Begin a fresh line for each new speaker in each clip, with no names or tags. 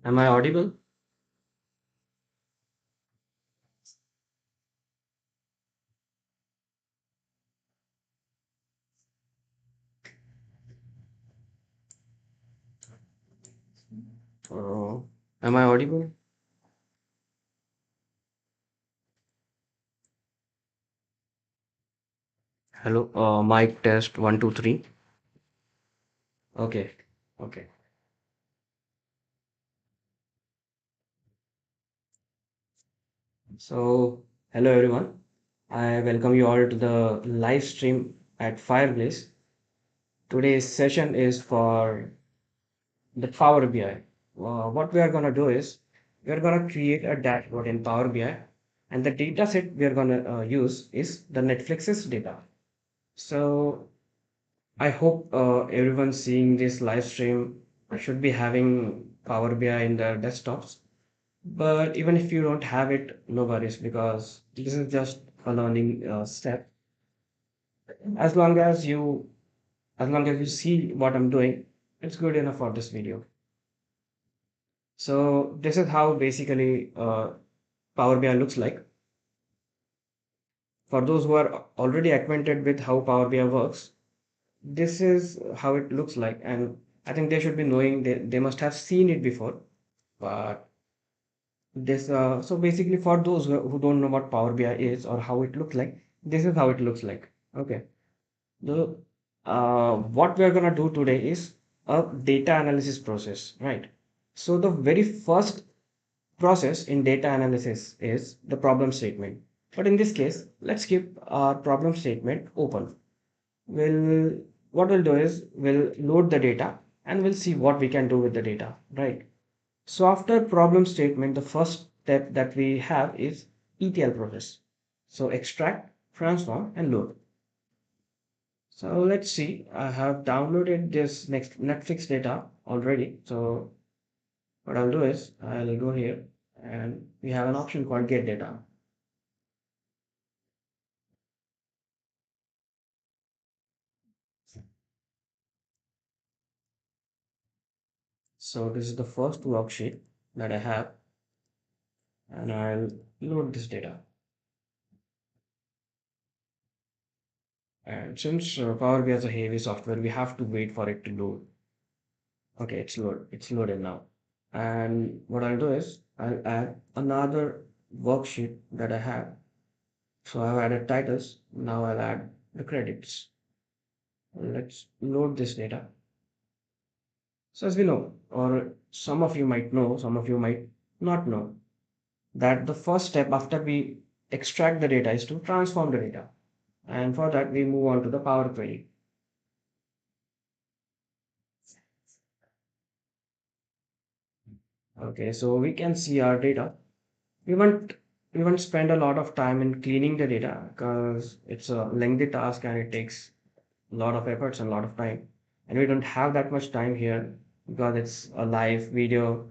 Am I audible? Uh, am I audible? Hello, mic test 1 2 3. Okay, okay. So, hello everyone. I welcome you all to the live stream at Fireblaze. Today's session is for the Power BI. What we are going to do is we are going to create a dashboard in Power BI, and the data set we are going to use is the Netflix's data. So, I hope everyone seeing this live stream should be having Power BI in their desktops. But even if you don't have it, no worries because this is just a learning step. As long as you, as long as you see what I'm doing, it's good enough for this video. So this is how basically Power BI looks like. For those who are already acquainted with how Power BI works, this is how it looks like, and I think they should be knowing they must have seen it before. But this so basically for those who don't know what Power BI is or how it looks like, this is how it looks like. Okay. The what we are gonna do today is a data analysis process, right? So the very first process in data analysis is the problem statement. But in this case, let's keep our problem statement open. We'll what we'll do is we'll load the data and we'll see what we can do with the data, right? So after problem statement, the first step that we have is ETL process. So extract, transform, and load. So let's see. I have downloaded this next Netflix data already. So what I'll do is I'll go here and we have an option called get data. So this is the first worksheet that I have and I'll load this data. And since Power BI is a heavy software, we have to wait for it to load. Okay, it's loaded now. And what I'll do is I'll add another worksheet that I have. So I've added titles. Now I'll add the credits. Let's load this data. So as we know, or some of you might know, some of you might not know, that the first step after we extract the data is to transform the data. And for that, we move on to the Power Query. Okay, so we can see our data. We won't we won't spend a lot of time in cleaning the data because it's a lengthy task and it takes a lot of efforts and a lot of time. And we don't have that much time here because it's a live video.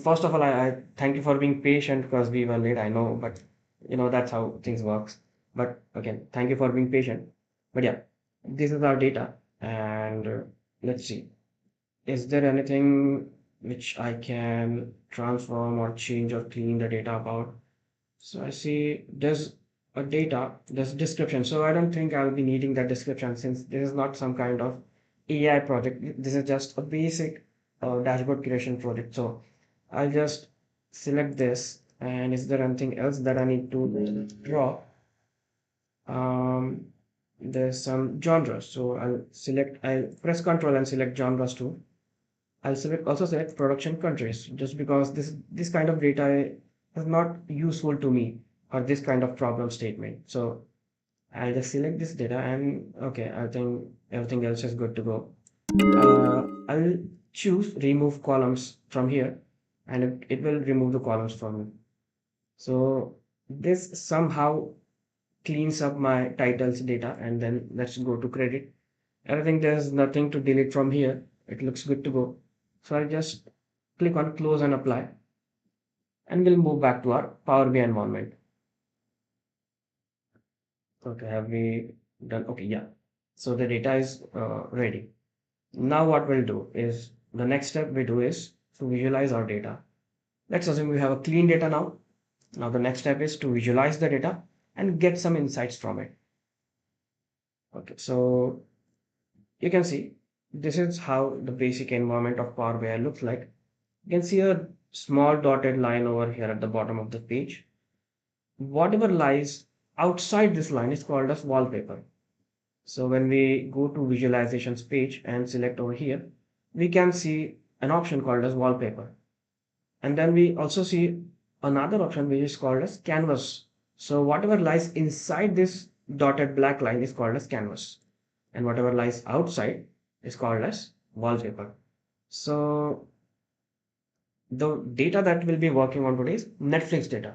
First of all, I thank you for being patient because we were late, I know, but that's how things works. But again, thank you for being patient. But yeah, this is our data, and let's see. Is there anything which I can transform or change or clean the data about? So I see there's description. So I don't think I'll be needing that description since this is not some kind of AI project. This is just a basic dashboard creation project. So I'll just select this. And is there anything else that I need to draw? Um, there's some genres. So I'll press Control and select genres too. I'll also select production countries just because this kind of data is not useful to me for this kind of problem statement. So I'll just select this data and okay, I think everything else is good to go. I'll choose remove columns from here and it will remove the columns from me. So this somehow cleans up my titles data and then let's go to credit. I think there's nothing to delete from here. It looks good to go. So I'll just click on close and apply and we'll move back to our Power BI environment. Okay, have we done? Okay, yeah. So the data is ready. Now what we'll do is the next step we do is to visualize our data. Let's assume we have a clean data now. Now the next step is to visualize the data and get some insights from it. Okay, so you can see this is how the basic environment of Power BI looks like. You can see a small dotted line over here at the bottom of the page. Whatever lies outside this line is called as wallpaper. So when we go to visualizations page and select over here, we can see an option called as wallpaper. And then we also see another option which is called as canvas. So whatever lies inside this dotted black line is called as canvas. And whatever lies outside is called as wallpaper. So the data that we'll be working on today is Netflix data.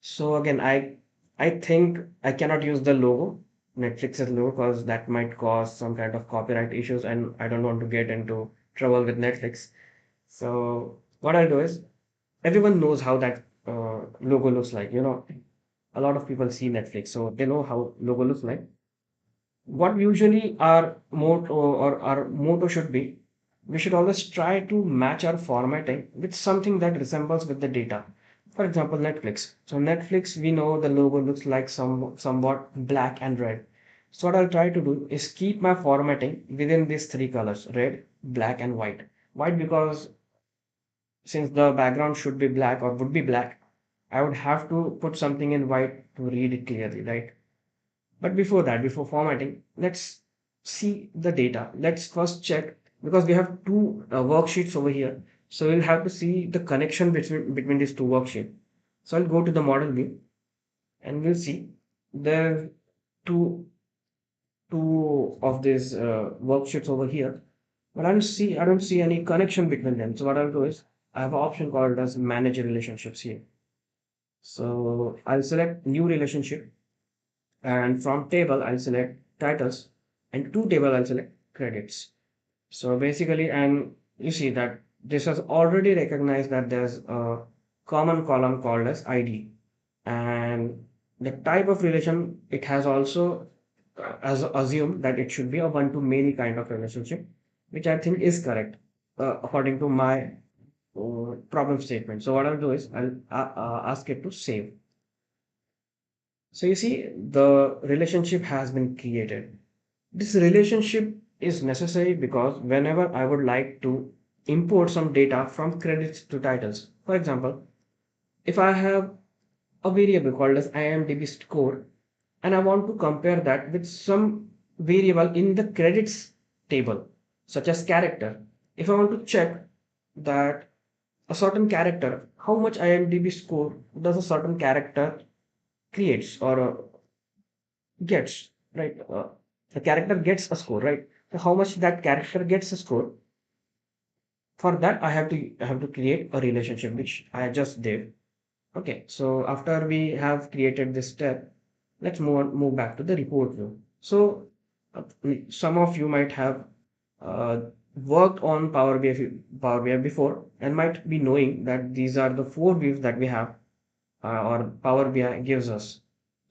So again, I think I cannot use the logo, Netflix's logo, because that might cause some kind of copyright issues, and I don't want to get into trouble with Netflix. So what I'll do is everyone knows how that logo looks like. A lot of people see Netflix, so they know how logo looks like. What usually our motto or our motto should be, we should always try to match our formatting with something that resembles with the data. For example, Netflix. So Netflix, we know the logo looks like somewhat black and red. So what I'll try to do is keep my formatting within these three colors, red, black, and white. White because since the background should be black or would be black, I would have to put something in white to read it clearly, right? But before that, before formatting, let's see the data. Let's first check because we have two worksheets over here. So we'll have to see the connection between these two worksheets. So I'll go to the model view and we'll see there are two of these worksheets over here. But I don't see any connection between them. So what I'll do is I have an option called as manage relationships here. So I'll select new relationship, and from table I'll select titles, and to table I'll select credits. So basically, and you see that this has already recognized that there's a common column called as ID, and the type of relation it has also as assumed that it should be a one to many kind of relationship, which I think is correct according to my problem statement. So what I'll do is I'll ask it to save. So you see, the relationship has been created. This relationship is necessary because whenever I would like to import some data from credits to titles, for example, if I have a variable called as IMDb score and I want to compare that with some variable in the credits table, such as character, if I want to check that a certain character, how much IMDb score does a certain character creates or gets, right? The character gets a score, right? So how much that character gets a score, for that I have to create a relationship which I just did. Okay, so after we have created this step, let's move back to the report view. So some of you might have uh, worked on Power BI before and might be knowing that these are the four views that we have or Power BI gives us.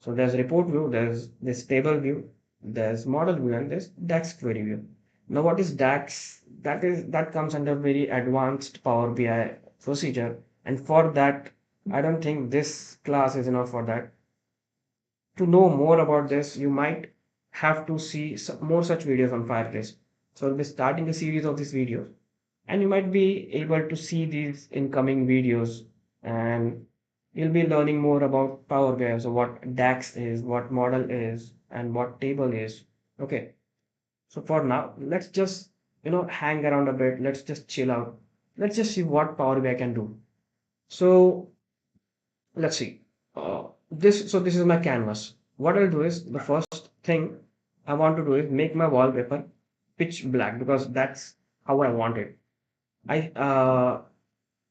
So there's report view, there's this table view, there's model view, and there's DAX query view. Now, what is DAX? That comes under very advanced Power BI procedure, and for that, I don't think this class is enough for that. To know more about this, you might have to see more such videos on Fireblaze. So I'll be starting a series of these videos, and you might be able to see these incoming videos, and you'll be learning more about Power BI. So what DAX is, what model is, and what table is. Okay. So for now, let's just hang around a bit. Let's just chill out. Let's just see what Power BI can do. So let's see. This is my canvas. What I'll do is the first thing I want to do is make my wallpaper pitch black because that's how I want it. I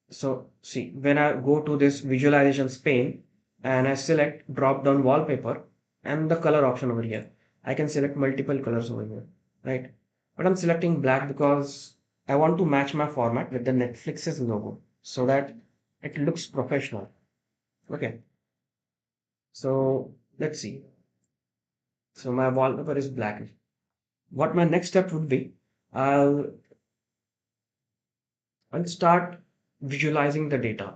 So see, when I go to this visualizations pane and I select drop down wallpaper and the color option over here, I can select multiple colors over here, right? But I'm selecting black because I want to match my format with the Netflix's logo so that it looks professional. Okay, so let's see. So my wallpaper is black. What my next step would be, I'll I'll start. visualizing the data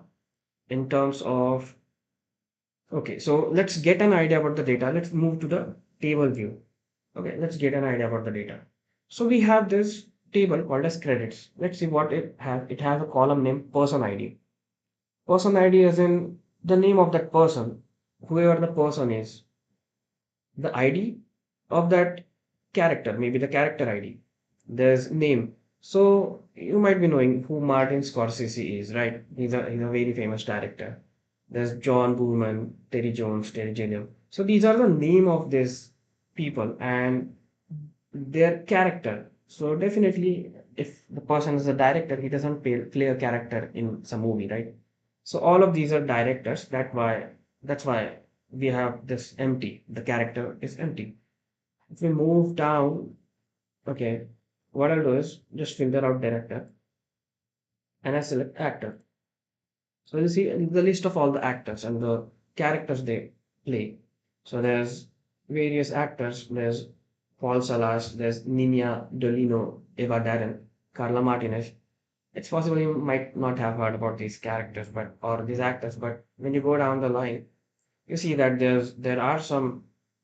in terms of, okay, so let's get an idea about the data. Let's move to the table view. Okay, let's get an idea about the data. So we have this table called as credits. Let's see what it has. It has a column named person ID. Person ID is in the name of that person, whoever the person is, the ID of that character, maybe the character ID. There's name. So you might be knowing who Martin Scorsese is, right? He's a very famous director. There's John Boorman, Terry Jones, Terry Gilliam. So these are the name of these people and their character. So definitely, if the person is a director, he doesn't play a character in some movie, right? So all of these are directors. That's why we have this empty. The character is empty. If we move down, okay, what I'll do is just filter out director and I select actor. So you see the list of all the actors and the characters they play. So there's various actors. There's Paul Salas, there's Nina Dolino, Eva Darren, Carla Martinez. It's possible you might not have heard about these characters, but or these actors, but when you go down the line, you see that there are some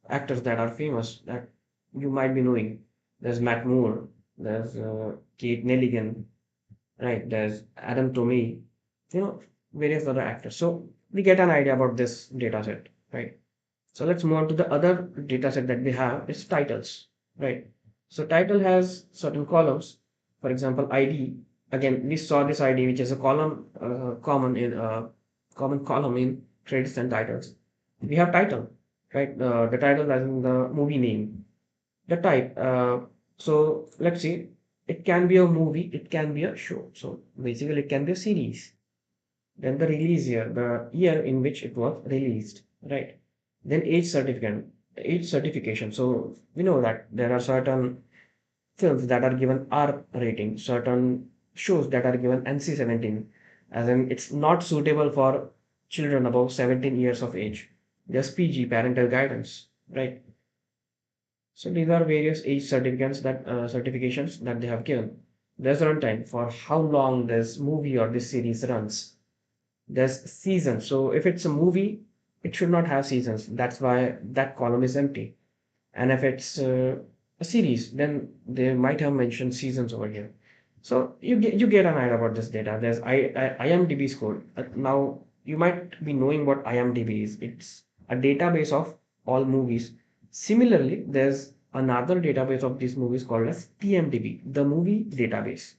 actors that are famous that you might be knowing. There's Matt Moore, there's Kate Nelligan, right? There's Adam Tomei, you know, various other actors. So we get an idea about this data set, right? So let's move on to the other data set that we have is titles, right? So title has certain columns. For example, ID. Again, we saw this ID, which is a column, common column in credits and titles. We have title, right? The title as in the movie name. The type. So let's see. It can be a movie. It can be a show. So basically, it can be a series. Then the release year, the year in which it was released, right? Then age certification. So we know that there are certain films that are given R rating, certain shows that are given NC-17, as in it's not suitable for children above 17 years of age. There's PG, parental guidance, right? So these are various age certifications that they have given. There's runtime for how long this movie or this series runs. There's seasons. So if it's a movie, it should not have seasons. That's why that column is empty. And if it's a series, then they might have mentioned seasons over here. So you get an idea about this data. There's IMDb score. Now you might be knowing what IMDb is. It's a database of all movies. Similarly, there's another database of these movies called as TMDB, the movie database.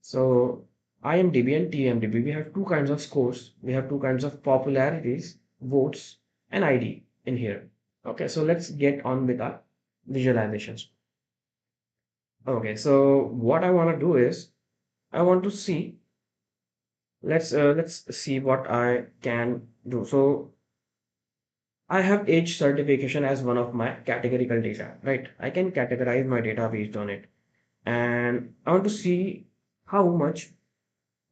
So IMDb and TMDB, we have two kinds of scores. We have two kinds of popularities, votes, and ID in here. Okay, so let's get on with our visualizations. Okay, so what I want to do is I want to see. Let's see what I can do. So I have age certification as one of my categorical data, right? I can categorize my data based on it, and I want to see how much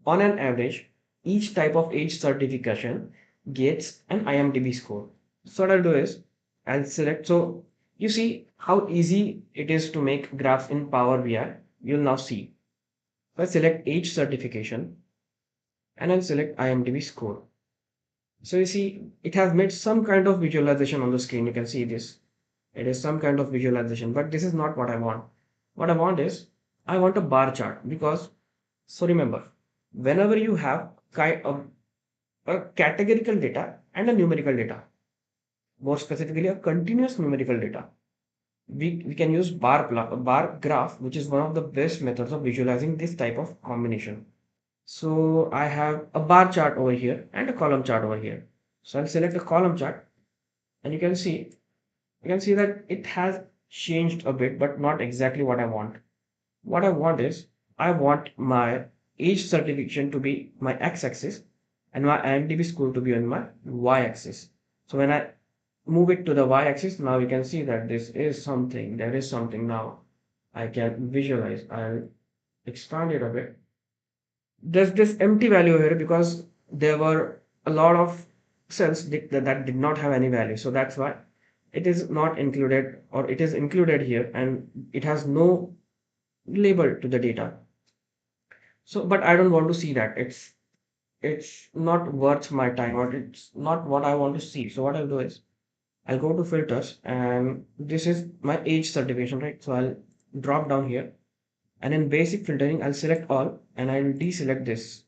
on an average, each type of age certification gets an IMDb score. So what I'll do is I'll select. So you see how easy it is to make graphs in Power BI. You'll now see. So I select age certification and I'll select IMDb score. So you see it has made some kind of visualization on the screen. You can see this. It is some kind of visualization, but this is not what I want. What I want is I want a bar chart because so remember, whenever you have kind of a categorical data and a numerical data, more specifically a continuous numerical data, we can use bar graph, which is one of the best methods of visualizing this type of combination. So I have a bar chart over here and a column chart over here. So I'll select the column chart and you can see that it has changed a bit, but not exactly what I want. What I want is I want my age certification to be my x-axis and my IMDb score to be on my y-axis. So when I move it to the y-axis, now you can see that there is something now I can visualize. I'll expand it a bit. There's this empty value here because there were a lot of cells that did not have any value. So that's why it is not included, or it is included here and it has no label to the data. So, but I don't want to see that. It's not worth my time, or it's not what I want to see. So what I'll do is I'll go to filters, and this is my age certification, right? So I'll drop down here, and in basic filtering I'll select all, and I'll deselect this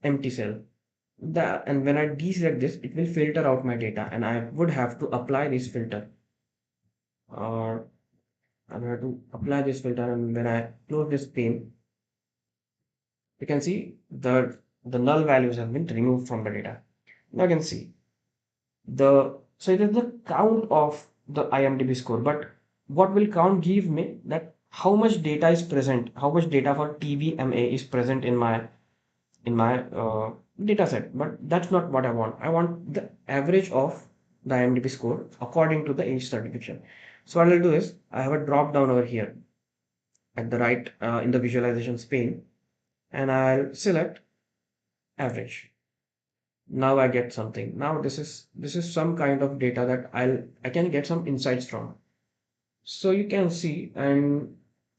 empty cell. And when I deselect this, it will filter out my data, and I would have to apply this filter, or I have to apply this filter. And when I close this pane, you can see the null values have been removed from the data. Now you can see so it is the count of the IMDb score, but what will count give me that how much data is present, how much data for TVMA is present in my data set. But that's not what I want. I want the average of the IMDb score according to the age certification. So what I'll do is I have a drop down over here at the right in the visualizations pane, and I'll select average. Now I get something. Now this is some kind of data that I can get some insights from. So you can see, and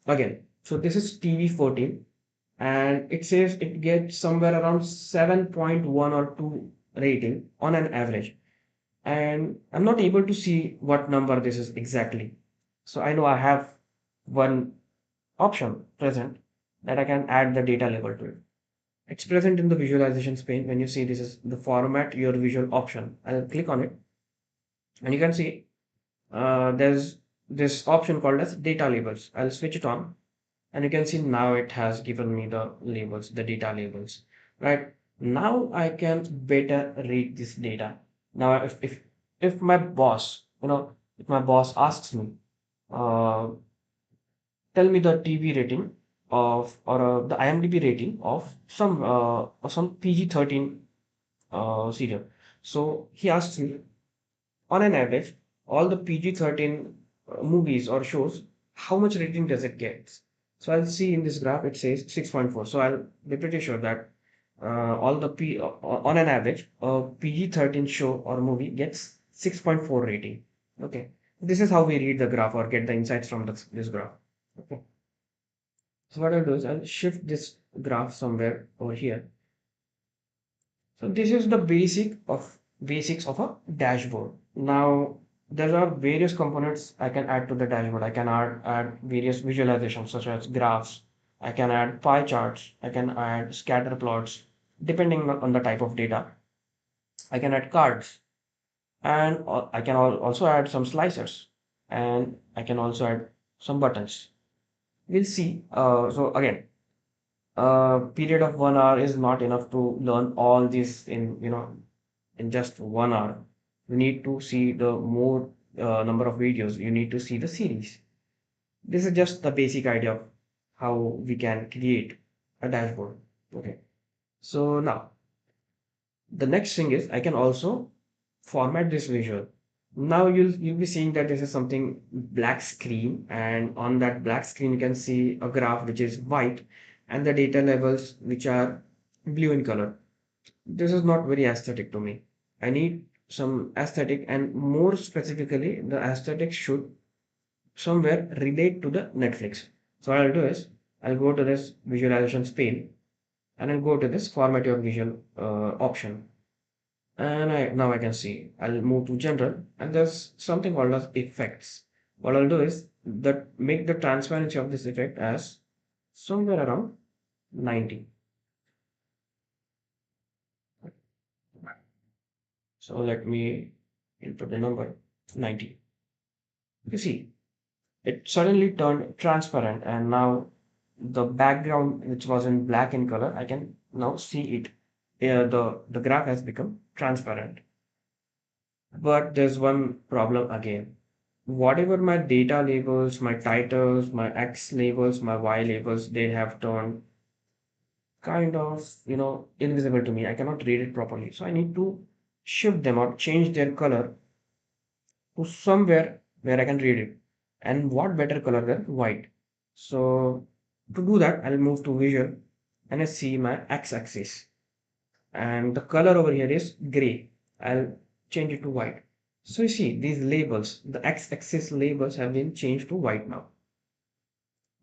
again, so this is TV14, and it says it gets somewhere around 7.1 or 2 rating on an average. And I'm not able to see what number this is exactly. So I know I have one option present that I can add the data level to it. It's present in the visualizations pane. When you see this is the format your visual option, I'll click on it, and you can see there's this option called as data labels. I'll switch it on, and you can see now it has given me the labels, the data labels. Right now I can better read this data. Now if my boss, if my boss asks me, uh, tell me the TV rating of, or the IMDb rating of some PG-13 serial. So he asks me, on an average, all the PG-13 movies or shows, how much rating does it get? So I'll see in this graph it says 6.4. So I'll be pretty sure that all the on an average, a PG-13 show or movie gets 6.4 rating. Okay, this is how we read the graph or get the insights from this graph. Okay. So what I'll do is I'll shift this graph somewhere over here. So this is the basics of a dashboard. Now there are various components I can add to the dashboard. I can add various visualizations such as graphs. I can add pie charts. I can add scatter plots depending on the type of data. I can add cards, and I can also add some slicers, and I can also add some buttons. We'll see. So again, a period of 1 hour is not enough to learn all this in just 1 hour. You need to see the more number of videos. You need to see the series. This is just the basic idea of how we can create a dashboard. Okay. So now the next thing is I can also format this visual. Now you'll be seeing that this is something black screen, and on that black screen you can see a graph which is white and the data levels which are blue in color. This is not very aesthetic to me. I need some aesthetic, and more specifically, the aesthetic should somewhere relate to the Netflix. So what I'll do is I'll go to this visualization pane, and I'll go to this format your visual option. And now I can see I'll move to general, and there's something called as effects. What I'll do is that make the transparency of this effect as somewhere around 90. So let me input the number 90. You see, it suddenly turned transparent, and now the background, which was in black in color, I can now see it. The graph has become transparent. But there's one problem again. Whatever my data labels, my titles, my X labels, my Y labels, they have turned kind of, invisible to me. I cannot read it properly. So I need to shift them or change their color to somewhere where I can read it. And what better color than white? So to do that, I'll move to visual, and I see my x-axis. And the color over here is gray. I'll change it to white. So you see these labels, the x-axis labels have been changed to white now.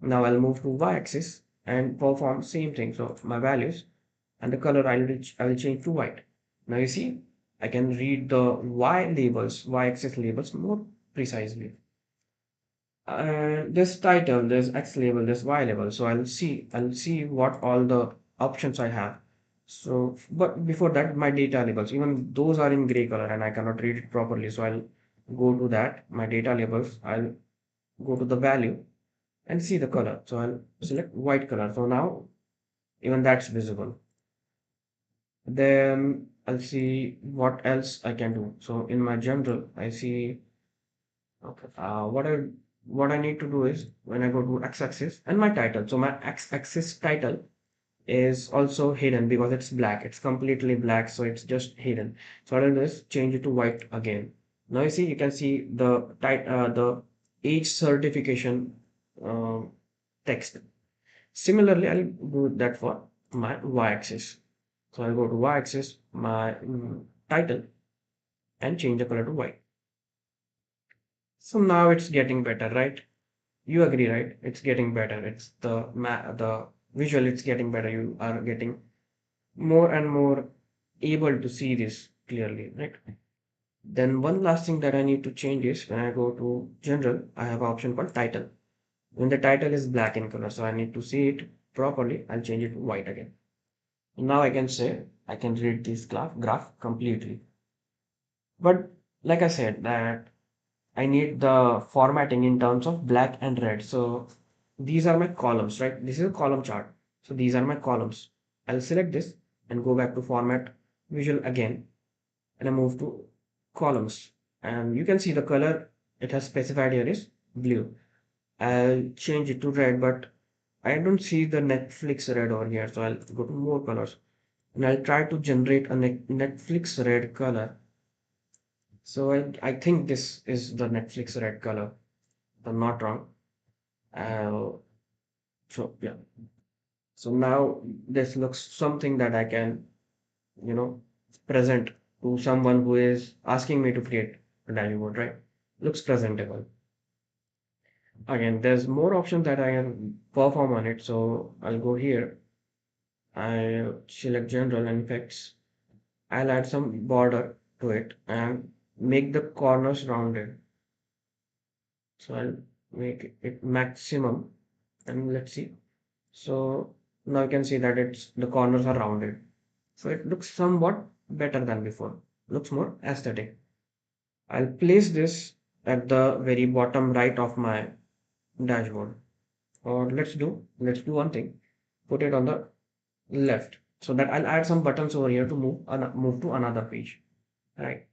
Now I'll move to y-axis, and perform same thing. So my values and the color I will change to white. Now you see, I can read the y-axis labels more precisely. This title, this X label, this Y label. So I'll see what all the options I have. So, but before that, my data labels, even those are in gray color and I cannot read it properly. So I'll go to that, my data labels. I'll go to the value and see the color. So I'll select white color. So now even that's visible. Then I'll see what else I can do. So in my general, I see okay. What I need to do is when I go to x-axis and my title. So my x-axis title is also hidden because it's black. It's completely black, so it's just hidden. So what I'll do is change it to white again. Now you can see the age certification uh, text. Similarly, I'll do that for my y-axis. So I'll go to y-axis, my title, and change the color to white. So now it's getting better, right? You agree, right? It's getting better. It's the visual. It's getting better. You are getting more and more able to see this clearly, right? Then one last thing that I need to change is when I go to general, I have an option called title. When the title is black in color, so I need to see it properly. I'll change it to white again. Now I can say I can read this graph completely. But like I said, that I need the formatting in terms of black and red. So these are my columns, right? This is a column chart. So these are my columns. I'll select this and go back to format visual again. And I move to columns. And you can see the color it has specified here is blue. I'll change it to red, but I don't see the Netflix red over here. So I'll go to more colors and I'll try to generate a Netflix red color. So I think this is the Netflix red color. If I'm not wrong. Uh, so yeah. So now this looks something that I can, you know, present to someone who is asking me to create a dashboard, right? Looks presentable. Again, there's more options that I can perform on it. So I'll go here. I select general and effects. I'll add some border to it and make the corners rounded. So I'll make it maximum and let's see. So now you can see that it's the corners are rounded. So it looks somewhat better than before. Looks more aesthetic. I'll place this at the very bottom right of my dashboard. Or let's do one thing. Put it on the left so that I'll add some buttons over here to move to another page. Right.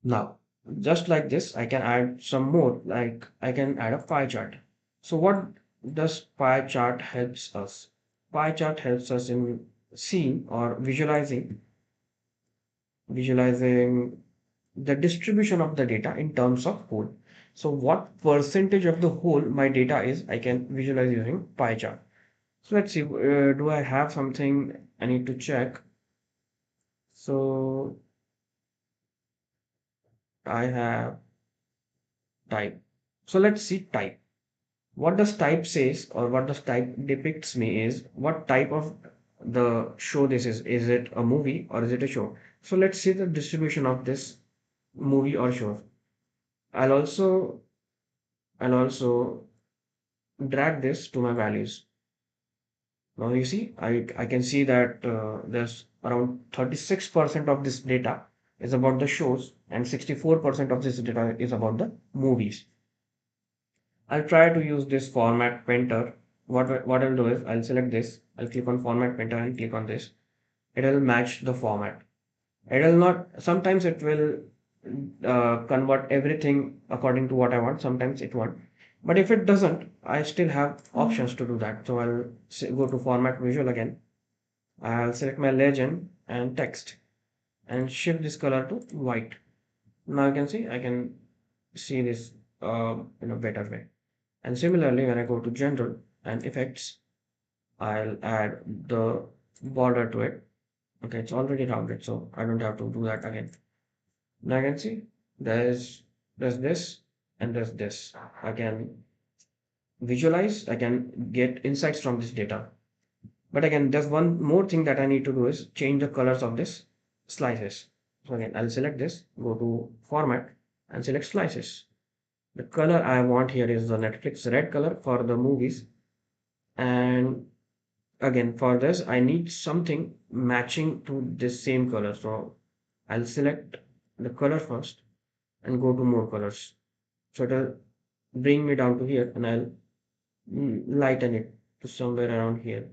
Now, just like this, I can add some more, like I can add a pie chart. So what does pie chart helps us? Pie chart helps us in seeing or visualizing the distribution of the data in terms of whole. So what percentage of the whole my data is, I can visualize using pie chart. So let's see, do I have something I need to check? So I have type. So let's see type. What does type says or what does type depicts me is what type of the show this is. Is it a movie or is it a show? So let's see the distribution of this movie or show. I'll also I'll also drag this to my values. Now you see, I can see that there's around 36% of this data is about the shows and 64% of this data is about the movies. I'll try to use this format painter. What I'll do is I'll select this, I'll click on format painter and click on this. It'll match the format. It will not, sometimes it will convert everything according to what I want, sometimes it won't. But if it doesn't, I still have options to do that. So I'll go to format visual again. I'll select my legend and text and shift this color to white. Now you can see I can see this in a better way. And similarly, when I go to general and effects, I'll add the border to it. Okay, it's already rounded, so I don't have to do that again. Now I can see there's this and there's this. I can visualize, I can get insights from this data. But again, there's one more thing that I need to do is change the colors of this slices. So again, I'll select this, go to format and select slices. The color I want here is the Netflix red color for the movies. And again, for this, I need something matching to this same color. So I'll select the color first and go to more colors. So it'll bring me down to here and I'll lighten it to somewhere around here.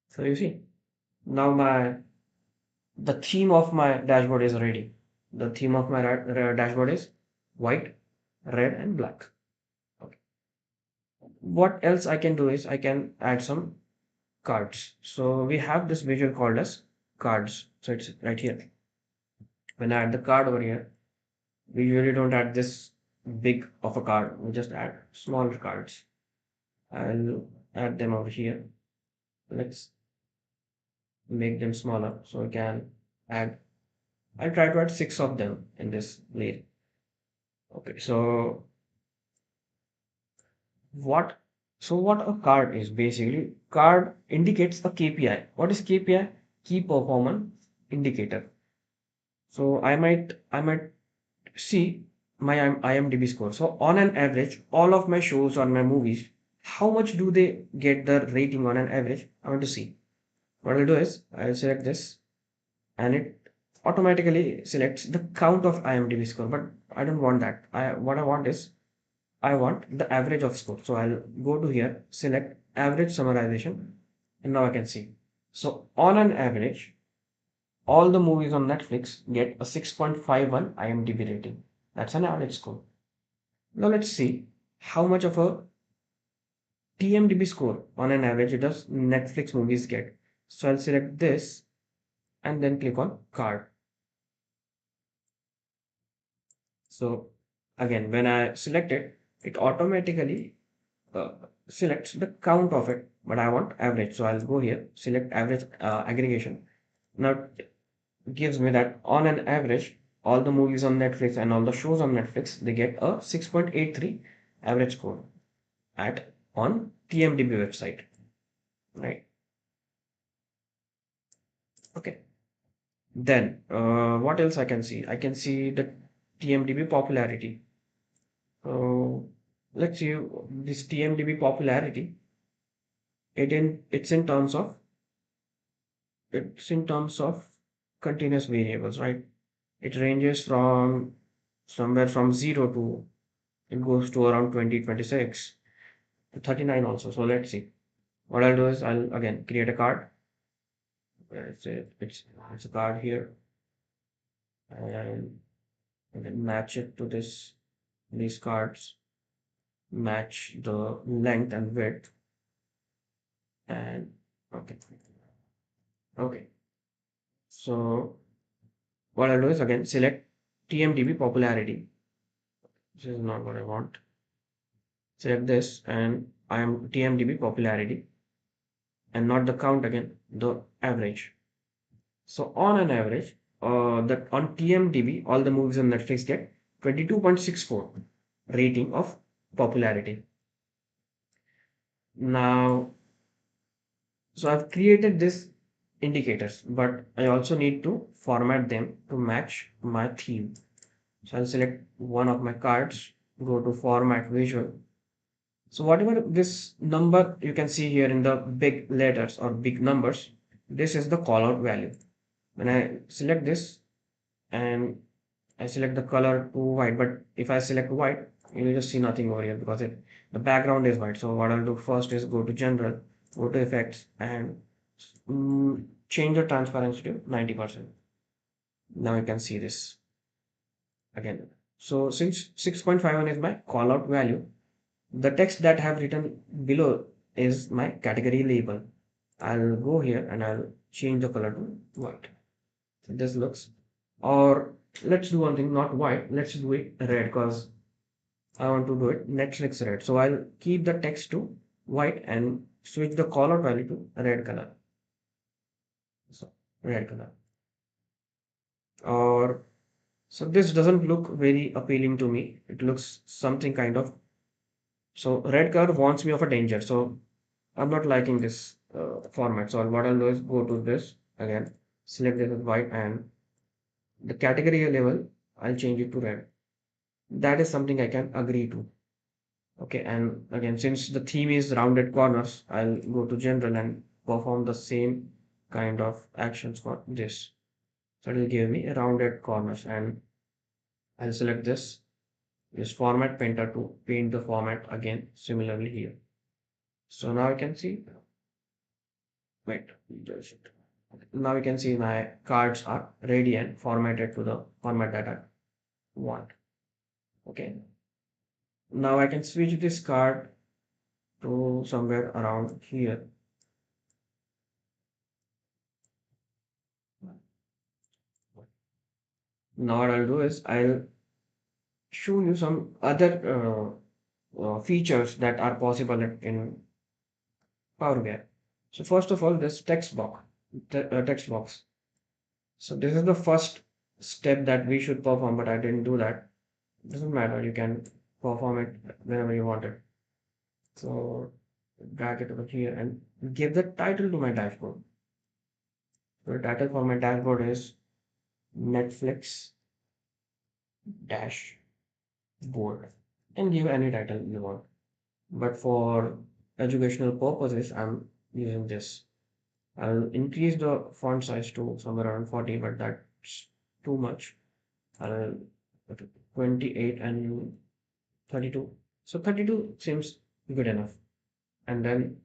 So you see, now the theme of my dashboard is ready. The theme of my dashboard is white, red, and black. Okay. What else I can do is I can add some cards. So we have this visual called as cards. So it's right here. When I add the card over here, we usually don't add this big of a card. We just add smaller cards. I'll add them over here. Let's make them smaller so we can add. I'll try to add 6 of them in this layer. Okay, so what what a card is basically, card indicates a KPI. What is KPI? Key performance indicator. So I might see my IMDb score. So on an average, all of my shows or my movies, how much do they get the rating on an average? I want to see. What I'll do is I'll select this and it automatically selects the count of IMDb score. But I don't want that. What I want is I want the average of score. So I'll go to here, select average summarization, and now I can see. So on an average, all the movies on Netflix get a 6.51 IMDb rating. That's an average score. Now let's see how much of a TMDB score on an average does Netflix movies get. So I'll select this and then click on card. So again, when I select it, it automatically uh, selects the count of it, but I want average. So I'll go here, select average aggregation. Now it gives me that on an average, all the movies on Netflix and all the shows on Netflix, they get a 6.83 average score at on TMDB website, right? Okay. Then what else I can see? I can see the TMDB popularity. So let's see this TMDB popularity. It's in terms of continuous variables, right? It ranges from somewhere from 0 to it goes to around 20, 26 to 39 also. So let's see. What I'll do is I'll again create a card. Where is it? It's a card here, and then match it to these cards. Match the length and width, and okay, okay. So what I'll do is again select TMDB popularity. This is not what I want. Select this, and I am TMDB popularity, and not the count again, the average. So on an average, that on TMDB, all the movies on Netflix get 22.64 rating of popularity. Now, so I've created this indicators, but I also need to format them to match my theme. So I'll select one of my cards, go to format visual. So whatever this number you can see here in the big letters or big numbers, this is the callout value. When I select this and I select the color to white, but if I select white, you will just see nothing over here because the background is white. So what I'll do first is go to general, go to effects and change the transparency to 90%. Now you can see this again. So since 6.51 is my callout value, the text that I have written below is my category label. I'll go here and I'll change the color to white. So this looks, or let's do one thing, not white, let's do it red because I want to do it Netflix red. So I'll keep the text to white and switch the callout value to red color. So red color. Or So this doesn't look very appealing to me. It looks something kind of, so red color warns me of a danger. So I'm not liking this format. So what I'll do is go to this again, select this as white, and the category level, I'll change it to red. That is something I can agree to. Okay, and again, since the theme is rounded corners, I'll go to general and perform the same kind of actions for this. So it will give me rounded corners, and I'll select this, use format painter to paint the format again, similarly here. So now I can see, wait, just now you can see my cards are ready and formatted to the format that I want. Okay, now I can switch this card to somewhere around here. Now what I'll do is I'll show you some other features that are possible in PowerBI. So first of all, this text box. So this is the first step that we should perform, but I didn't do that. Doesn't matter. You can perform it whenever you want it. So drag it over here and give the title to my dashboard. So the title for my dashboard is Netflix dashboard. And give any title you want. But for educational purposes, I'm using this. I'll increase the font size to somewhere around 40, but that's too much. I'll 28 and 32. So 32 seems good enough. And then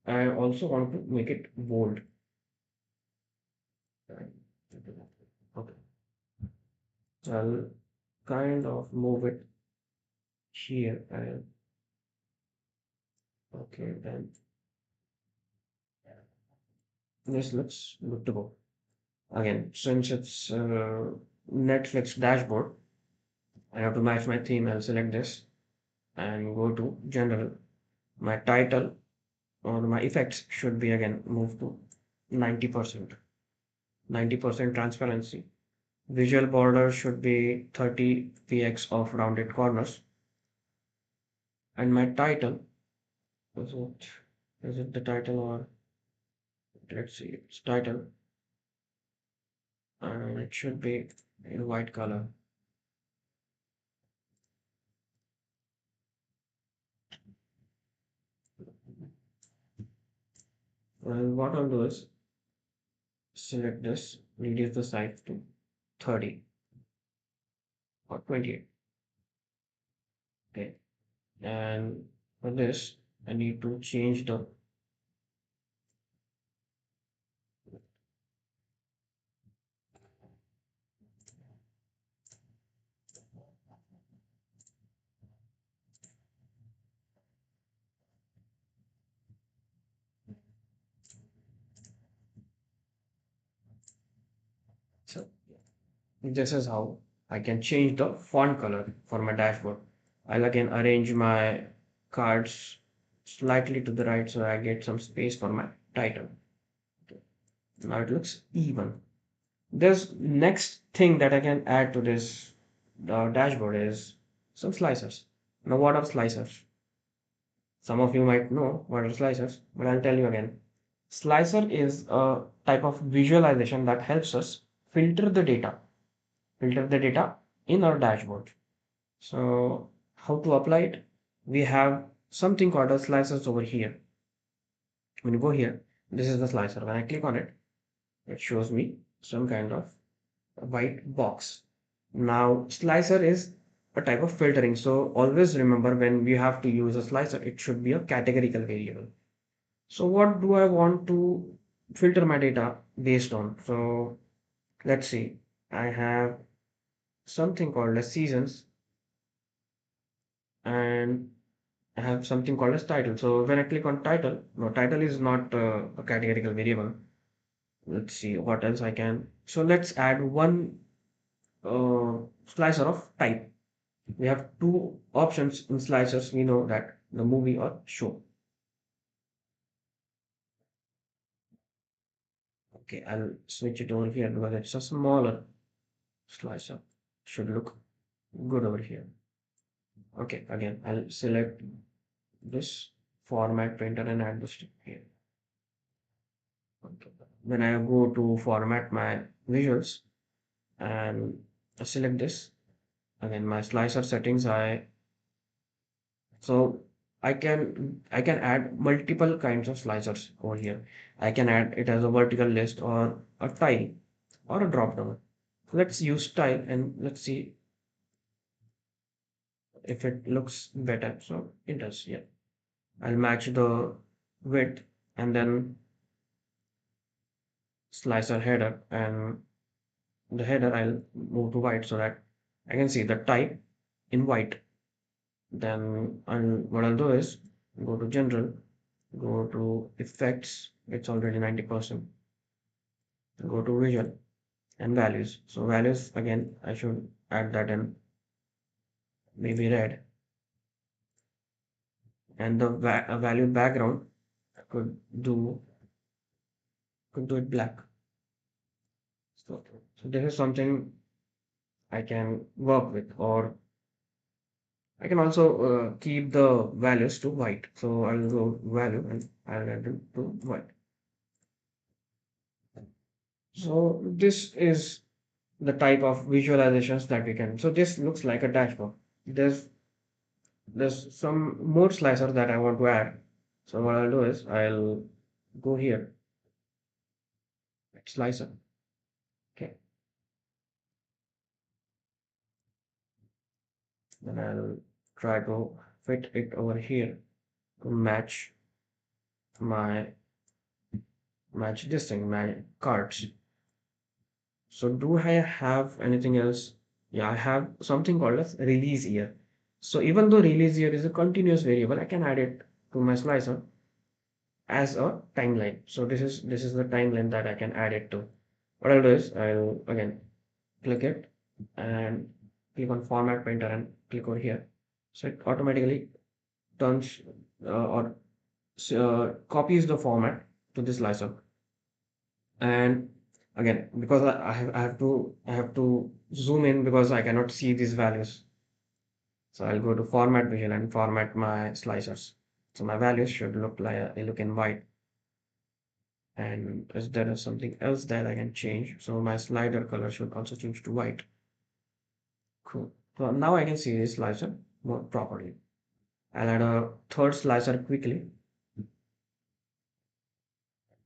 I also want to make it bold. Okay. So I'll kind of move it here and okay, then this looks good to go. Again, since it's Netflix dashboard, I have to match my theme. I'll select this and go to general. My title or my effects should be again moved to 90%. 90% transparency. Visual border should be 30 px of rounded corners. And my title, is it, is it the title or let's see, it's title and it should be in white color. Well, what I'll do is select this, reduce the size to 30 or 28. Okay. And for this, I need to change the, so this is how I can change the font color for my dashboard. I'll again arrange my cards slightly to the right so I get some space for my title. Now it looks even. There's next thing that I can add to this dashboard is some slicers. Now what are slicers? Some of you might know what are slicers, but I'll tell you again. Slicer is a type of visualization that helps us filter the data, filter the data in our dashboard. So how to apply it? We have something called as slicers over here. When you go here, this is the slicer. When I click on it, it shows me some kind of a white box. Now, slicer is a type of filtering. So always remember when we have to use a slicer, it should be a categorical variable. So what do I want to filter my data based on? So let's see. I have something called as seasons and I have something called as title. So when I click on title, no, title is not a categorical variable. Let's see what else I can. So let's add one slicer of type. We have two options in slicers. We know that the movie or show. Okay, I'll switch it over here because it's a smaller. slicer should look good over here. Okay, again, I'll select this format painter and add this here. Okay. When I go to format my visuals and I select this, again my slicer settings, so I can add multiple kinds of slicers over here. I can add it as a vertical list or a tile or a drop down. Let's use tile and let's see if it looks better. So it does, yeah. I'll match the width and then slicer header, and the header I'll move to white so that I can see the type in white. Then what I'll do is go to general, go to effects, it's already 90%, go to visual and values. So values again, I should add that in maybe red, and the value background I do could do it black. So this is something I can work with, or I can also keep the values to white. So I'll go value and I'll add it to white. So this is the type of visualizations that we can. So this looks like a dashboard. There's there's some more slicers that I want to add. So what I'll do is I'll go here, slicer. Okay. Then I'll try to fit it over here to my match this thing, my cards. So do I have anything else? Yeah, I have something called as release year. So even though release year is a continuous variable, I can add it to my slicer as a timeline. So this is the timeline that I can add it to. What I'll do is I'll again click it and click on format painter and click over here. So it automatically turns or copies the format to this slicer. And again, because I have to zoom in because I cannot see these values. So I'll go to format visual and format my slicers. So my values should look in white. And is there something else that I can change? So my slider color should also change to white. Cool. So now I can see this slicer more properly. I'll add a third slicer quickly.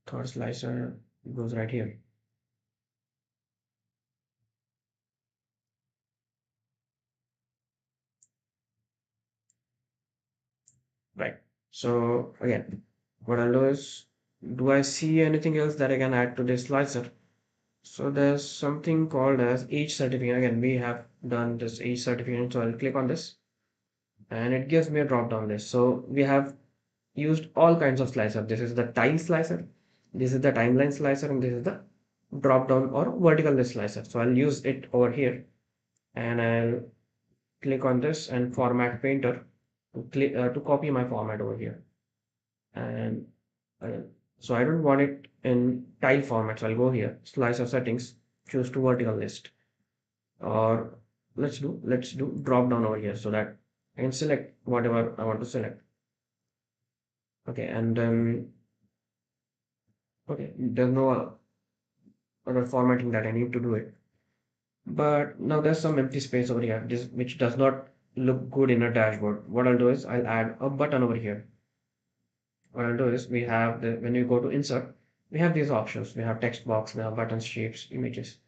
Third slicer goes right here. Right. So again, what I'll do is, do I see anything else that I can add to this slicer? So there's something called as age certificate. Again, we have done this age certificate. So I'll click on this and it gives me a drop down list. So we have used all kinds of slicer. This is the tile slicer. This is the timeline slicer, and this is the drop down or vertical list slicer. So I'll use it over here and I'll click on this and format painter to copy my format over here. And uh, so I don't want it in tile format. So I'll go here, slicer settings, choose to vertical list, or let's do drop down over here so that I can select whatever I want to select. Okay, and then okay, there's no other formatting that I need to do it. But now there's some empty space over here, this which does not look good in a dashboard. What I'll do is I'll add a button over here. What I'll do is we have when you go to insert, we have these options. We have text box, we have buttons, shapes, images.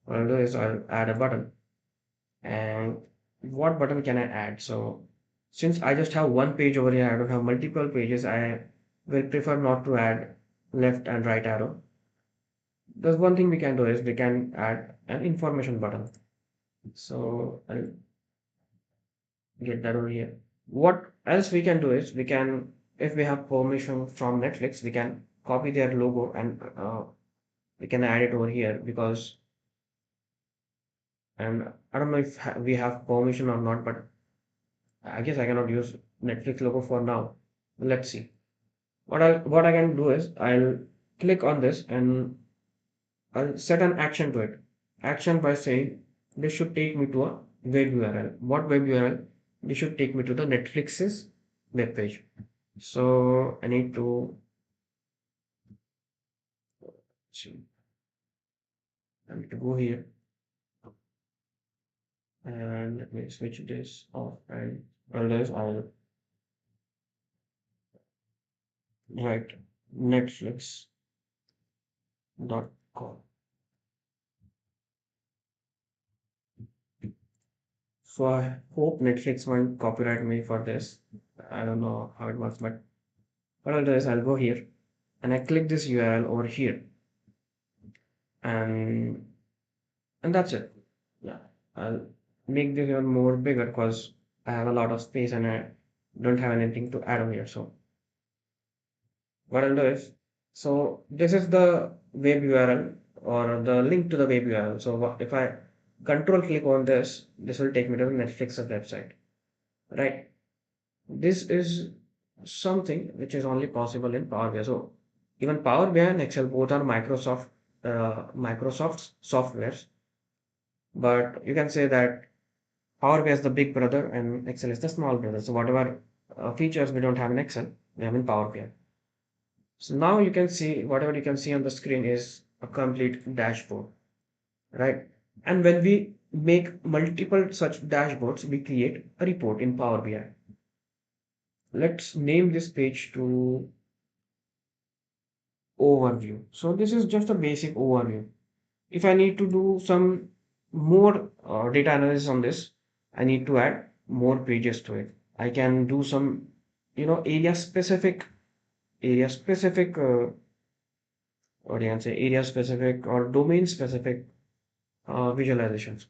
What I'll do is I'll add a button. And what button can I add? So since I just have one page over here, I don't have multiple pages, I will prefer not to add left and right arrow. There's one thing we can do is we can add an information button. So I'll get that over here. What else we can do is we can, if we have permission from Netflix, we can copy their logo and we can add it over here because, and I don't know if we have permission or not, but I guess I cannot use Netflix logo for now. Let's see. What I can do is I'll click on this and I'll set an action to it. Action by saying this should take me to a web URL. What web URL? This should take me to the Netflix's web page. So I need to see. I need to go here and let me switch this off and otherwise I'll write netflix.com. So I hope Netflix won't copyright me for this. I don't know how it works, but what I'll do is I'll go here and I click this URL over here and that's it. Yeah, I'll make this even more bigger because I have a lot of space and I don't have anything to add over here. So what I'll do is, so this is the web URL or the link to the web URL. So if I control click on this, this will take me to the Netflix website, right? This is something which is only possible in Power BI. So even Power BI and Excel both are Microsoft's softwares, but you can say that Power BI is the big brother and Excel is the small brother. So whatever features we don't have in Excel, we have in Power BI. So now you can see whatever you can see on the screen is a complete dashboard, right? And when we make multiple such dashboards, we create a report in Power BI. Let's name this page to overview. So this is just a basic overview. If I need to do some more data analysis on this, I need to add more pages to it. I can do some, area specific, what do you can say, area specific or domain specific visualizations.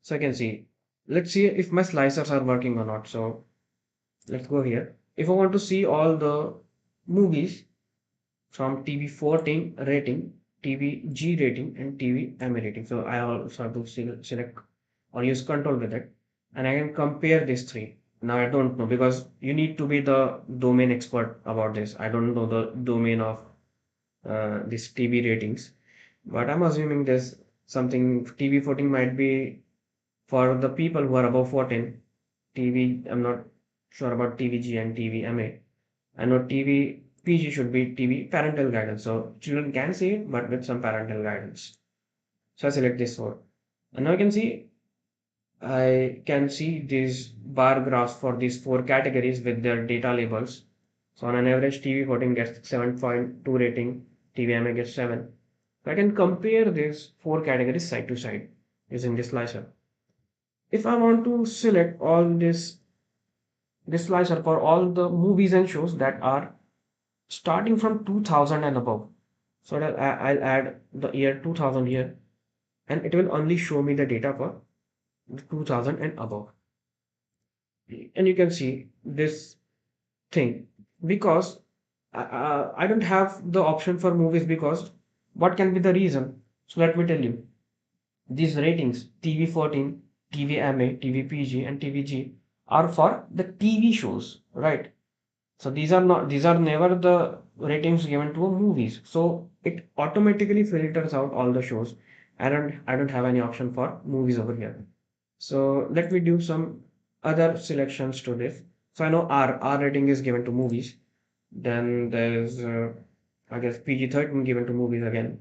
So I can see, let's see if my slicers are working or not. So let's go here. If I want to see all the movies from TV 14 rating, TV G rating, and TV MA rating. So I also have to select or use control with it, and I can compare these three. Now I don't know because you need to be the domain expert about this. I don't know the domain of this TV ratings, but I'm assuming there's something TV 14 might be for the people who are above 14. TV, I'm not sure about TVG and TVMA. I know TV PG should be TV parental guidance. So children can see it, but with some parental guidance. So I select this one. And now I can see these bar graphs for these four categories with their data labels. So on an average, TV 14 gets 7.2 rating, TVMA gets 7. So I can compare these four categories side to side using this slicer. If I want to select all this slicer for all the movies and shows that are starting from 2000 and above. So that I'll add the year 2000 here and it will only show me the data for 2000 and above. And you can see this thing because I don't have the option for movies because what can be the reason? So let me tell you. These ratings TV 14, TV MA, TV PG, and TVG are for the TV shows, right? So these are never the ratings given to a movies. So it automatically filters out all the shows. I don't have any option for movies over here. So let me do some other selections to this. So I know R rating is given to movies. Then there's I guess PG-13 given to movies again.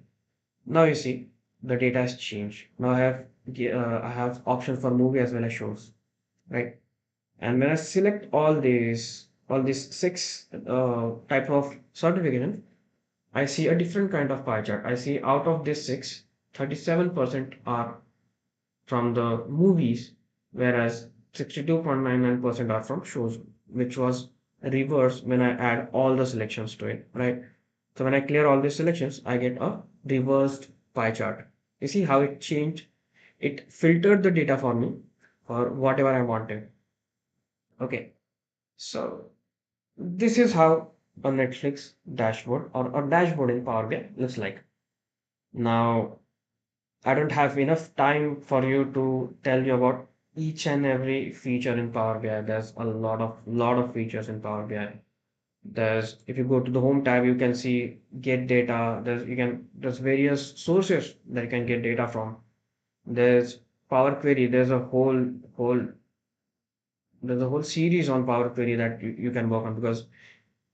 Now you see the data has changed. Now I have option for movie as well as shows, right? And when I select all these six type of certification, I see a different kind of pie chart. I see out of this six, 37% are from the movies, whereas 62.99% are from shows, which was reverse when I add all the selections to it, right? So when I clear all these selections, I get a reversed pie chart. You see how it changed? It filtered the data for me for whatever I wanted. Okay, so this is how a Netflix dashboard or a dashboard in Power BI looks like. Now, I don't have enough time for you to tell you about each and every feature in Power BI. There's a lot of features in Power BI. There's if you go to the home tab, you can see get data. There's various sources that you can get data from. There's Power Query. There's a whole series on Power Query that you can work on, because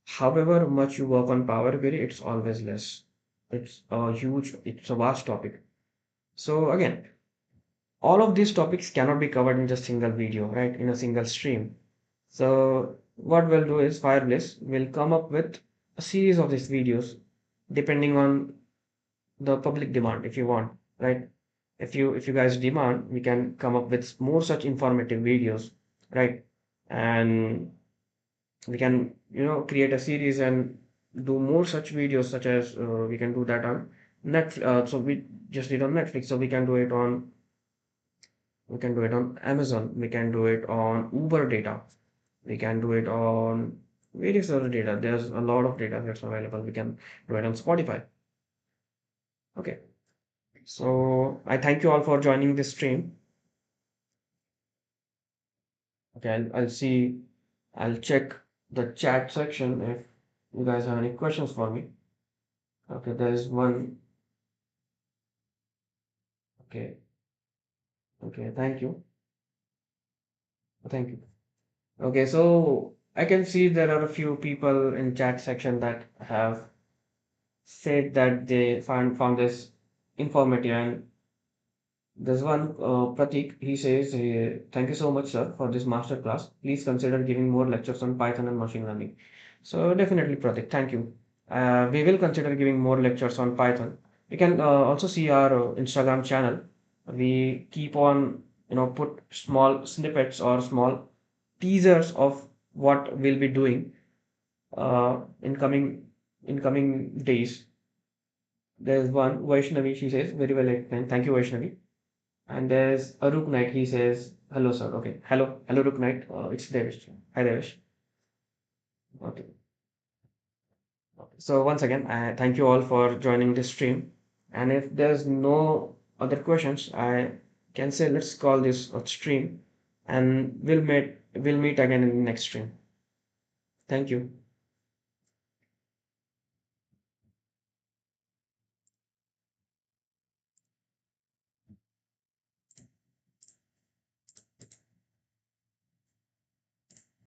however much you work on Power Query, it's always less. It's a vast topic. So again, all of these topics cannot be covered in just single video, right? In a single stream. So what we'll do is Fireblaze will come up with a series of these videos depending on the public demand, if you want, right? If you guys demand, we can come up with more such informative videos, right? And we can, create a series and do more such videos, such as we can do that on Netflix. So we just did on Netflix, so we can do it on Amazon, we can do it on Uber data, we can do it on various other data. There's a lot of data that's available. We can do it on Spotify. Okay, so I thank you all for joining this stream. Okay, I'll check the chat section if you guys have any questions for me. Okay, there's one. Okay, okay, thank you. Okay, so I can see there are a few people in chat section that have said that they found this informative. And there's one, Pratik. He says, "Thank you so much, sir, for this master class. Please consider giving more lectures on Python and machine learning." So definitely, Pratik, thank you. We will consider giving more lectures on Python. You can also see our Instagram channel. We keep on, put small snippets or small teasers of what we'll be doing in coming days. There's one Vaishnavi. She says, "Very well explained. Thank you, Vaishnavi." And there's a Rook Knight. He says, "Hello, sir." Okay. Hello, Rook Knight. It's Devish. Hi, Devish. Okay. Okay. So once again, I thank you all for joining this stream. And if there's no other questions, I can say let's call this a stream, and we'll meet again in the next stream. Thank you.